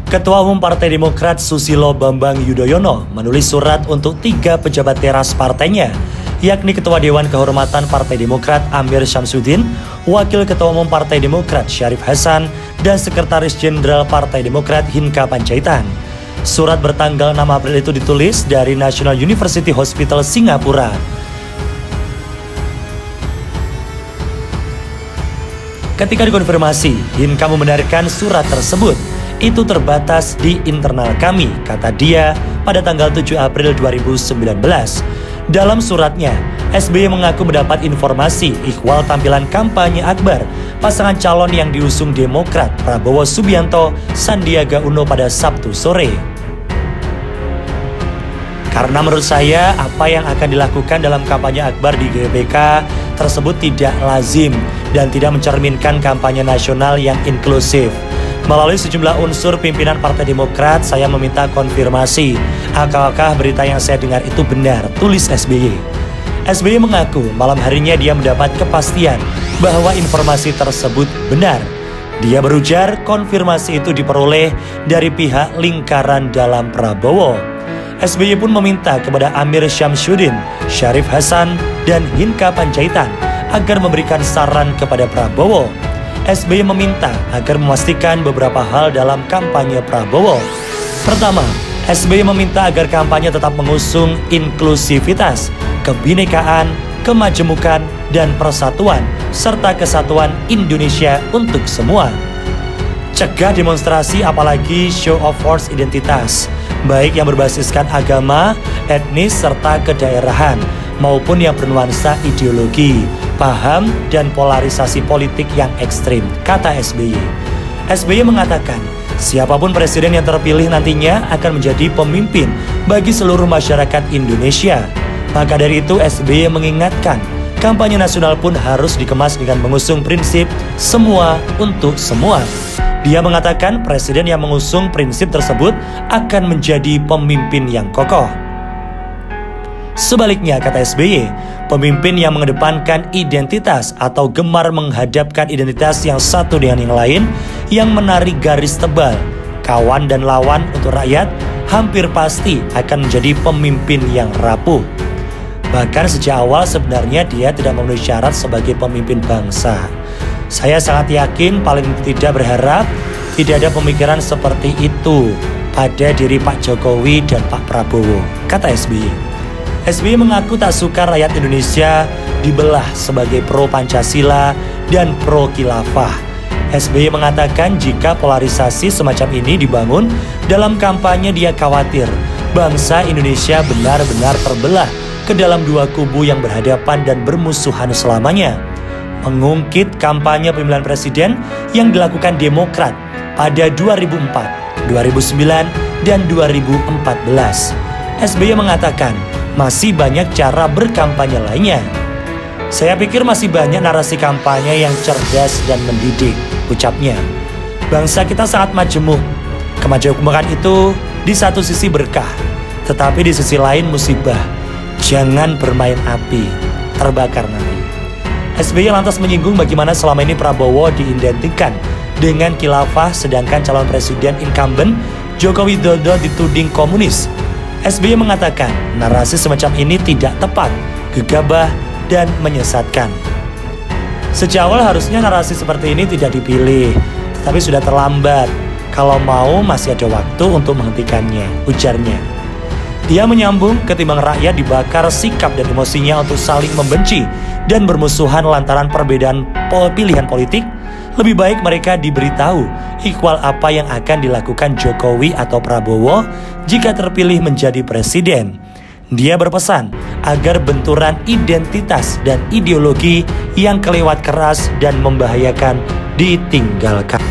Ketua Umum Partai Demokrat Susilo Bambang Yudhoyono menulis surat untuk 3 pejabat teras partainya, yakni Ketua Dewan Kehormatan Partai Demokrat Amir Syamsuddin, Wakil Ketua Umum Partai Demokrat Syarif Hasan, dan Sekretaris Jenderal Partai Demokrat Hinca Panjaitan. Surat bertanggal 6 April itu ditulis dari National University Hospital Singapura. Ketika dikonfirmasi, Hinca membenarkan surat tersebut. Itu terbatas di internal kami, kata dia pada tanggal 7 April 2019. Dalam suratnya, SBY mengaku mendapat informasi ikhwal tampilan kampanye akbar pasangan calon yang diusung Demokrat Prabowo Subianto Sandiaga Uno pada Sabtu sore. Karena menurut saya apa yang akan dilakukan dalam kampanye akbar di GBK tersebut tidak lazim dan tidak mencerminkan kampanye nasional yang inklusif. Melalui sejumlah unsur pimpinan Partai Demokrat, saya meminta konfirmasi apakah berita yang saya dengar itu benar, tulis SBY. SBY mengaku malam harinya dia mendapat kepastian bahwa informasi tersebut benar. Dia berujar konfirmasi itu diperoleh dari pihak lingkaran dalam Prabowo. SBY pun meminta kepada Amir Syamsuddin, Syarif Hasan, dan Hinca Panjaitan agar memberikan saran kepada Prabowo. SBY meminta agar memastikan beberapa hal dalam kampanye Prabowo. Pertama, SBY meminta agar kampanye tetap mengusung inklusivitas, kebinekaan, kemajemukan, dan persatuan, serta kesatuan Indonesia untuk semua. Cegah demonstrasi apalagi show of force identitas, baik yang berbasiskan agama, etnis, serta kedaerahan, maupun yang bernuansa ideologi, paham, dan polarisasi politik yang ekstrim, kata SBY. SBY mengatakan, siapapun presiden yang terpilih nantinya akan menjadi pemimpin bagi seluruh masyarakat Indonesia. Maka dari itu SBY mengingatkan, kampanye nasional pun harus dikemas dengan mengusung prinsip semua untuk semua. Dia mengatakan presiden yang mengusung prinsip tersebut akan menjadi pemimpin yang kokoh. Sebaliknya, kata SBY, pemimpin yang mengedepankan identitas atau gemar menghadapkan identitas yang satu dengan yang lain, yang menarik garis tebal, kawan dan lawan untuk rakyat, hampir pasti akan menjadi pemimpin yang rapuh. Bahkan sejak awal sebenarnya dia tidak memenuhi syarat sebagai pemimpin bangsa. Saya sangat yakin, paling tidak berharap, tidak ada pemikiran seperti itu pada diri Pak Jokowi dan Pak Prabowo, kata SBY. SBY mengaku tak suka rakyat Indonesia dibelah sebagai pro Pancasila dan pro khilafah. SBY mengatakan jika polarisasi semacam ini dibangun dalam kampanye, dia khawatir bangsa Indonesia benar-benar terbelah ke dalam dua kubu yang berhadapan dan bermusuhan selamanya. Mengungkit kampanye pemilihan presiden yang dilakukan Demokrat pada 2004, 2009, dan 2014. SBY mengatakan masih banyak cara berkampanye lainnya. Saya pikir masih banyak narasi kampanye yang cerdas dan mendidik, ucapnya. Bangsa kita sangat majemuk. Kemajemukan itu di satu sisi berkah, tetapi di sisi lain musibah. Jangan bermain api, terbakar nanti. SBY lantas menyinggung bagaimana selama ini Prabowo diidentikan dengan khilafah, sedangkan calon presiden incumbent Joko Widodo dituding komunis. SBY mengatakan narasi semacam ini tidak tepat, gegabah, dan menyesatkan. Sejak awal harusnya narasi seperti ini tidak dipilih, tetapi sudah terlambat. Kalau mau masih ada waktu untuk menghentikannya, ujarnya. Dia menyambung, ketimbang rakyat dibakar sikap dan emosinya untuk saling membenci dan bermusuhan lantaran perbedaan pilihan politik, lebih baik mereka diberitahu ikhwal apa yang akan dilakukan Jokowi atau Prabowo jika terpilih menjadi presiden. Dia berpesan agar benturan identitas dan ideologi yang kelewat keras dan membahayakan ditinggalkan.